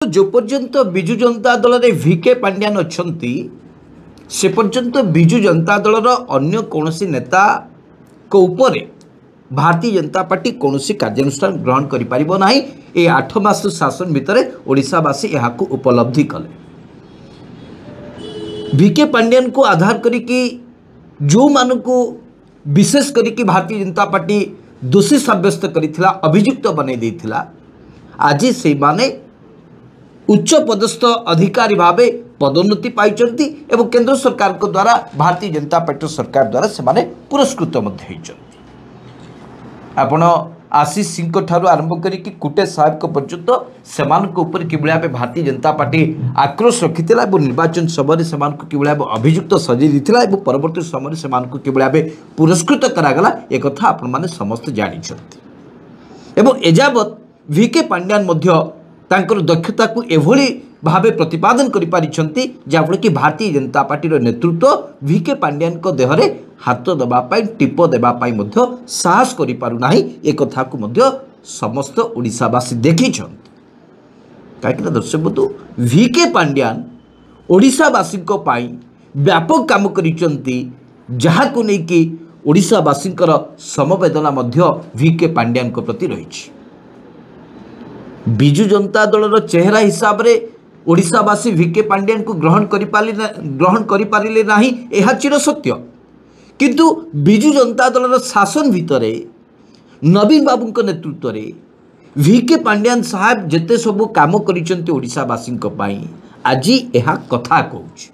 जो पर्यंत विजु जनता दल रे वीके पांड्यान अछंती से पर्यंत विजु जनता दल अन्य कौनसी नेता को ऊपर भारतीय जनता पार्टी कौनसी कार्यानुष्ठान ग्रहण करि परिबो नाही। ए 8 मास शासन भितर ओडिशावासी यहाकू उपलब्धि कले। वीके पांड्यान को आधार करिकी जो मानकू विशेष करिकी भारतीय जनता पार्टी दोषी साब्यस्त करिथिला, अभियुक्त बनै दैथिला, आज से माने उच्च पदस्थ अधिकारी भावे पदोन्नति पाइचंती एवं केंद्र सरकार को द्वारा भारतीय जनता पार्टी सरकार द्वारा से माने पुरस्कृत मध्य होइचंती। आपण आशीष सिंह ठारू आरंभ करिकी कुटे साहेब को पर्यंत सेमानक ऊपर किबळा पे भारतीय जनता पार्टी आक्रोश रखिथिला एवं निर्वाचन समय सेमानक किबळा अभियुक्त सजी दिथिला एवं परवर्ती समय सेमानक किबळा पे पुरस्कृत करागला एक कथा आपण माने समस्त जानि छथि। एवं एजावत वीके पांड्यान मध्य तांकर दक्षता को एभली भावे प्रतिपादन करि पारिछंती जाफल कि भारतीय जनता पार्टी नेतृत्व वीके पांड्यान को देहरे हाथ देबा पाई टिप देबा पाई मध्य साहस करि पारु नाही। ए कथा को मध्य समस्त ओडिशावासी देखिछंती। काहेकि दर्शक बंधु वीके पांड्यान ओडिशावासी को पाई व्यापक काम करिछंती, जहा को नै कि ओडिशावासींकर समवेदना मध्य वीके पांड्यान को प्रति रहिछि। विजु जनता दल चेहरा हिसाब रे ओडिशावासी वीके पांड्यान को ग्रहण करि पारिले नाही, एहा चिर सत्य। किंतु विजु जनता दल शासन भितरे नवीन बाबू नेतृत्व रे वीके पांड्यान साहब जेते सब काम करिसंती ओडिशावासी पई, आज एहा कथा कहूछि।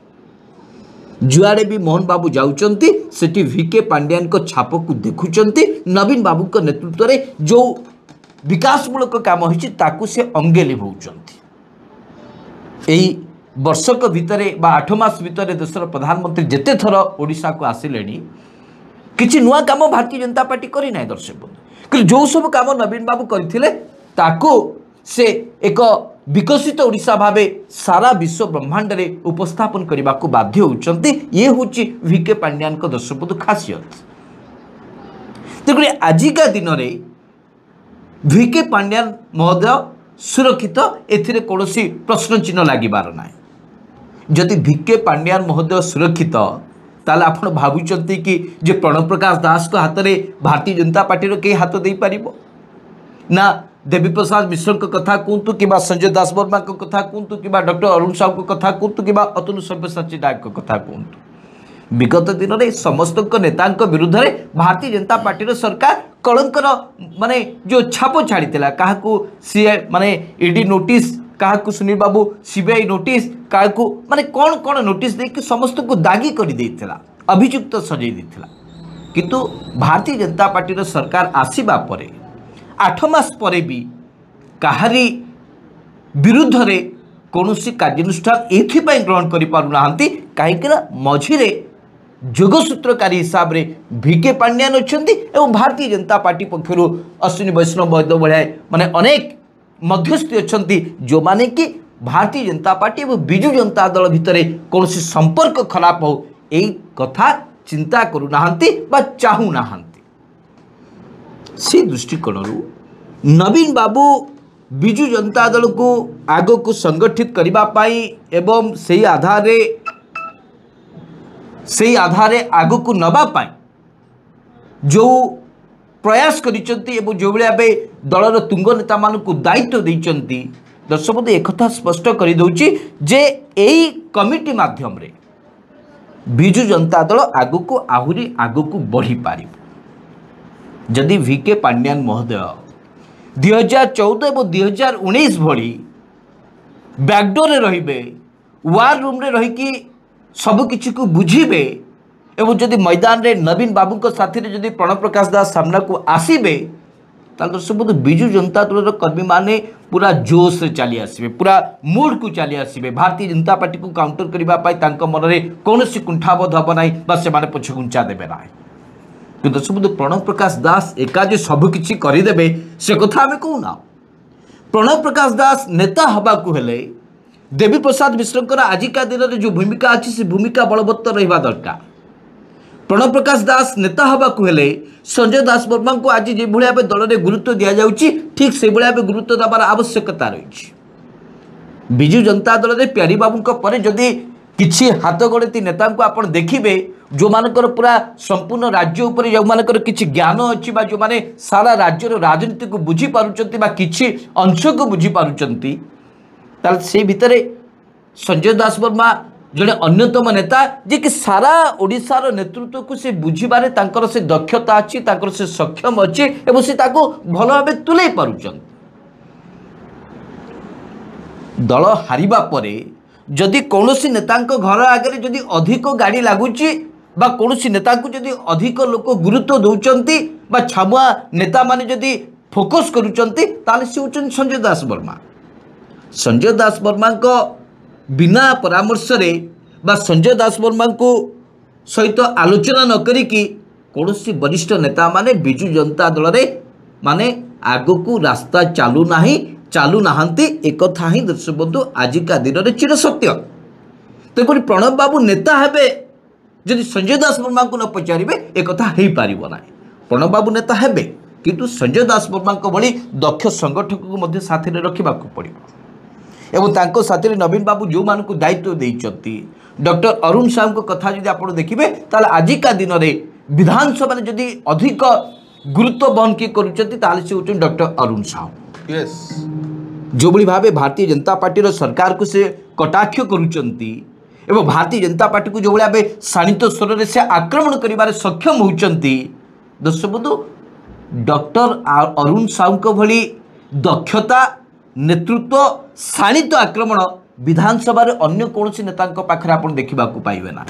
जुआड़े भी मोहन बाबू जाउचंती सेठी वीके पांड्यान को छाप को देखुचंती। नवीन बाबू नेतृत्व रे जो विकासमूलक काम होइछि ताकू से अंगे लिभाउचंती। एही वर्षक भितरे बा 8 मास भितरे देशर प्रधानमंत्री जेते थर ओडिशा को आसिलेनी किछि नुआ काम भारतीय जनता पार्टी करि नै। दर्शक बंधु कि जो सब काम नवीन बाबू करथिले ताकू से एक विकसित ओडिशा भावे सारा विश्व ब्रह्मांड रे उपस्थापन करबा को बाध्य होउचंती। ये होछि वीके पांड्यान को दर्शक बंधु खासियत। तेकि आजिका दिन रे वीके पांड्यान महोदय सुरक्षित, एथिरे कौनसी प्रश्न चिन्ह लागिबार ना। जदि वीके पांड्यान महोदय सुरक्षित ताले आपण भाबुचंती कि जे प्रणव प्रकाश दास को हाथ में भारतीय जनता पार्टी रो के हाथ दे पारिबो ना। देवी प्रसाद मिश्र को कथा कहतु कि संजय दास वर्मा को कथा कहतु कि डॉक्टर अरुण साहू को कथा कहतु कि अतुल सब्यसाची नायक को कथा कहतु, विगत दिन में समस्त नेता विरुद्ध में भारतीय जनता पार्टी सरकार कलंकर माने जो छाप छाड़ी क्या सी माने ईडी नोटिस, क्या सुनील बाबू सीबीआई नोटिस, क्या माने कौन कौन नोटिस देकी समस्त को दागी कर देथिला, अभियुक्त सजाई देथिला। किंतु भारतीय जनता पार्टी सरकार आसीबा परे 8 मास परे भी कहारी विरुद्ध रे कौनसी कार्यानुष्ठान एथिपाई ग्रहण करि पारु नाहंती। काहेकि मझिरे जोगसूत्रकारी हिसाब रे वीके पांड्यान अछंती एवं भारतीय जनता पार्टी पक्षर अश्विनी वैष्णव वैद्य भाया माने अनेक मध्यस्थी अछंती जो माने कि भारतीय जनता पार्टी एवं विजु जनता दल भितर कौनसी संपर्क खराब हो एई कथा चिंता करू नाहंती बा चाहू नाहंती। से दृष्टिकोण नवीन बाबू विजु जनता दल को आग को संगठित करबा पाई एवं से आधारे आग को नबा पाई जो प्रयास करिसंती एवं जो भाई दलर तुंग नेता मान को दायित्व देइचंती। दर्शक बंधु एक कथा स्पष्ट कर दउची जे एई कमिटी माध्यम रे विजु जनता दल आग को आहुरी आग को बढ़ी पारिबो। जदि वीके पांड्यान महोदय 2014 और 2019 भली बैकडोर रहिबे, वार रूम रे रही सब किछि को बुझीबे एवं जदि मैदान रे नवीन बाबू को साथी रे जदि प्रणव प्रकाश दास सामना को आसीबे ताल दर्शक बंधु विजु जनता दल कर्मी माने पूरा जोश रे चली आसीबे, पूरा मूड को चली आसीबे। भारतीय जनता पार्टी को काउंटर करबा पाई तांका मन रे कोनोसी कुंठाबोध हबो नाही बा से माने पछ गुंचा देबे नाही। कि दर्शक बंधु प्रणव प्रकाश दास एका जे सब किछि करिदेबे से कथा आमे कहूना। प्रणव प्रकाश दास नेता हबा को हेले देवी प्रसाद मिश्र आजिका दिन में जो भूमिका अच्छी से भूमिका बलवत्तर रहा दरकार। प्रणव प्रकाश दास नेता हवा को हेले संजय दास वर्मा को आज जो भाई दल में गुरुत्व दि जाऊँगी ठीक से भाई गुरुत्व देवार आवश्यकता रही। विजु जनता दल में प्यारी बाबू पर जदि किसी हाथ गणती नेता को आप देखिए जो मानकर पूरा संपूर्ण राज्य उपर जो मानकर किसी ज्ञान अच्छी जो माने सारा राज्यर राजनीति को बुझी पारुचंती बा किसी अंश को बुझी पारुचंती ताल से भितर संजय दास वर्मा जड़े अन्यतम नेता जे कि सारा ओडिशार नेतृत्व को से बुझीबारे तांकर से दक्षता अच्छी तांकर से सक्षम अच्छी एवं से ताको भल भाव तुले पारुचंती दल हारिबा परे जदि कौनसी नेता घर आगे जदि अधिक गाड़ी लगुच बा कौनसी नेता को जदि अधिक लोक गुरुत्व दौरान बा छामुआ नेता माने जदि फोकस करुचंती ताले से होचन संजय दास वर्मा। संजय दास वर्मा को बिना परामर्श रे बा संजय दास वर्मा को सहित आलोचना न करिकी कौनसी वरिष्ठ नेता माने बिजु जनता दल रे माने आगो को रास्ता चालू नाहांती एक कथा ही दर्शक बंधु आजिका दिन में चिर सत्य। तेपरी प्रणब बाबू नेता हेबे जदि संजय दास वर्मा को न पचारे एक कथा हो पारिबो ना। प्रणब बाबू नेता हेबे किंतु संजय दास वर्मा को भली दक्ष संगठक को मध्य साथी रे रखिबा को पड़िबो एवं तांको साथी रे नवीन बाबू जो मान को दायित्व देइचंती डॉक्टर अरुण साहू को कथा जदि आप देखिबे ताले आजिका दिन में विधानसभा जदि अधिक गुरुत्व बहन किए करुचंती ताले से होचन डॉक्टर अरुण साहू। यस जो बड़ी भावे भारतीय जनता पार्टी सरकार को से कटाक्ष करुचंती एवं भारतीय जनता पार्टी को जो भावे शाणित स्वर से आक्रमण करिबारे सक्षम होचंती दर्शक बंधु डॉक्टर अरुण साहू को भली दक्षता नेतृत्व शाणित आक्रमण विधानसभा अन्य कौन नेता पाखरे आप देखा पाइबे ना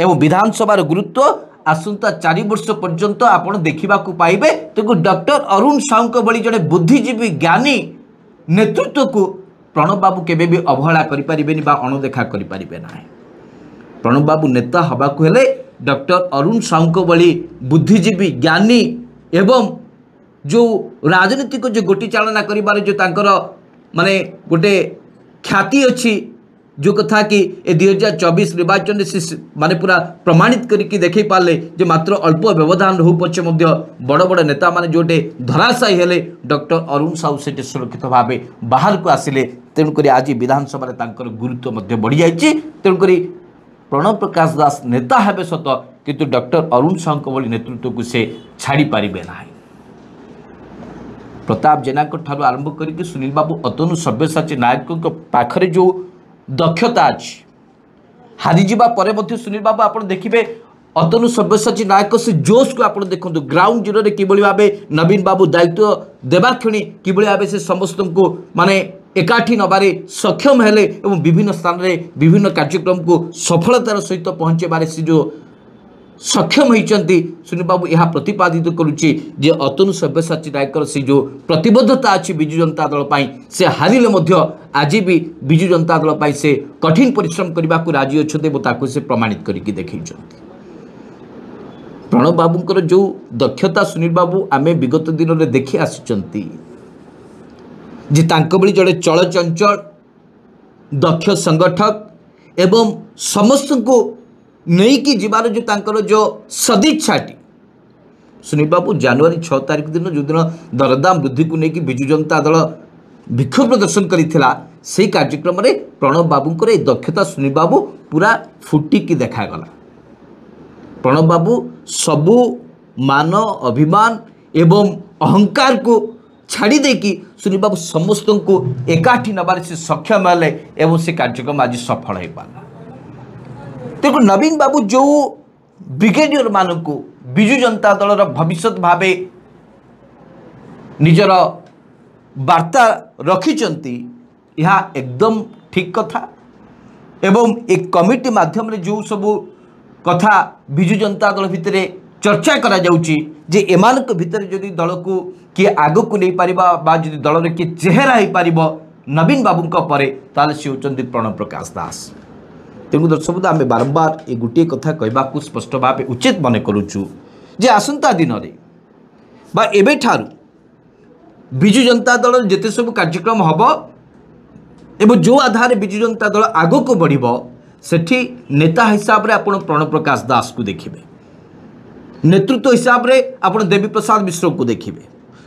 एवं विधानसभार गुरुत्व आसंता 4 वर्ष पर्यंत आप देखा पाइबे। तो डॉक्टर अरुण साहू को भली जड़े बुद्धिजीवी ज्ञानी नेतृत्व को प्रणब बाबू केबे भी अवहेला करिपारिबेनी बा अणदेखा करिपारिबे नाही। प्रणब बाबू नेता हबाकु हेले डॉक्टर अरुण साहू को भली बुद्धिजीवी ज्ञानी एवं जो राजनीति को जो गोटी चालना करिबारे जो तांकर माने गोटे ख्याति अच्छी जो कथा कि 2024 निर्वाचन से माने पूरा प्रमाणित करके देखई पाले जे मात्र अल्प व्यवधान हो पछे मध्य बड़ बड़ नेता माने जोटे धराशायी हेले डॉक्टर अरुण साहू से सुरक्षित भाव बाहर को आसिले तेणुक आज विधानसभा तांकर गुरुत्व मध्य बढ़ी जाइए। तेणुक प्रणब प्रकाश दास नेता हेबे सत किंतु डॉक्टर अरुण साहू भली नेतृत्व को से छाड़ी पारिबे नाही। प्रताप जेना ठारू आरंभ करके सुनील बाबू अतनु सब्यसाची नायक पाखरे जो दक्षता अच्छी हारीजा पर सुनील बाबू आप देखिए अतनु सब्यसाची नायक से जोश को आप देखो ग्राउंड जीरो रे किभली भाबे नवीन बाबू दायित्व देवा क्षणी किभली भाबे से समस्त को माने एकाठी नबारे सक्षम हेले एवं विभिन्न स्थान रे विभिन्न कार्यक्रम को सफलतार सहित पहुँचेबारे से जो सक्षम होती सुनील बाबू यह प्रतिपादित करुच्ची जे अतनु सब्यसाची नायकर से जो प्रतिबद्धता अच्छी विजु जनता दल पाई से हारिले मध्य आज भी विजु जनता दल पाई से कठिन परिश्रम करने को राजी अच्छा से प्रमाणित करके देखी। प्रणब बाबूंकर जो दक्षता सुनील बाबू आमे विगत दिन में देखी आसी भली जड़े चलचंचल दक्ष संगठक एवं समस्त को नहीं कि जीवार जो तांकर जो सदिच्छाटी सुनील बाबू जनवरी 6 तारिख दिन जो दिन दरदाम वृद्धि को लेकिन विजु जनता दल विक्षोभ प्रदर्शन करथिला से कार्यक्रम में प्रणब बाबूंकर दक्षता सुनील बाबू पूरा फुटिकी देखागला। प्रणब बाबू सबू मान अभिमान एवं अहंकार को छाड़ी देकी सुनील बाबू समस्त को एकाठी नबार से सक्षम हेले एवं से कार्यक्रम आज सफल हो पाला। देखो नवीन बाबू जो ब्रिगेडियर मान को विजु जनता दल भविष्य भाव निजर वार्ता रखिंट यह एकदम ठीक कथा एवं एक कमिटी माध्यम जो सब कथा विजु जनता दल भितर चर्चा करा जाउची जे एमानक भितर जदि दल को किए आग को नहीं पारिबा बा जदि दल रे किए चेहरा हो पारिबो नवीन बाबू परे ताले से होचंदी प्रणब प्रकाश दास। तेणु दर्शक आम बारंबार ये गोटे कथा कहवाक स्पष्ट भाव उचित मन करुचु जे आसंता दिन में बा एबे ठारू विजु जनता दल जिते सब कार्यक्रम हम एवं जो आधार विजु जनता दल आग को बढ़ सेठी नेता हिसाब रे आपण प्रणब प्रकाश दास को देखिए नेतृत्व हिसाब रे आपण देवी प्रसाद मिश्र को देखिए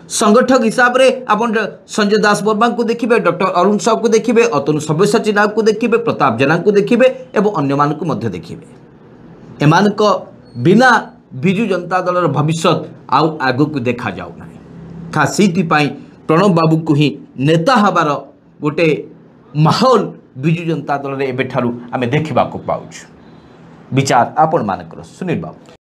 संगठक हिसाब से अपन संजय दास वर्मा को देखिए, डॉक्टर अरुण साहू को देखिए, अतनु सब्यसाची नायक को देखिए, प्रताप जेना को देखिए एवं अन्य मान को मध्य देखिए। एमान को बिना विजु जनता दल भविष्य आउ आगु को देखा जाऊ ना। खास से प्रणव बाबू को ही नेता हबार गोटे माहौल विजु जनता दल रे एबे ठारू आमे देखिबा को पाउछु। विचार आपण मानकर सुनील बाबू।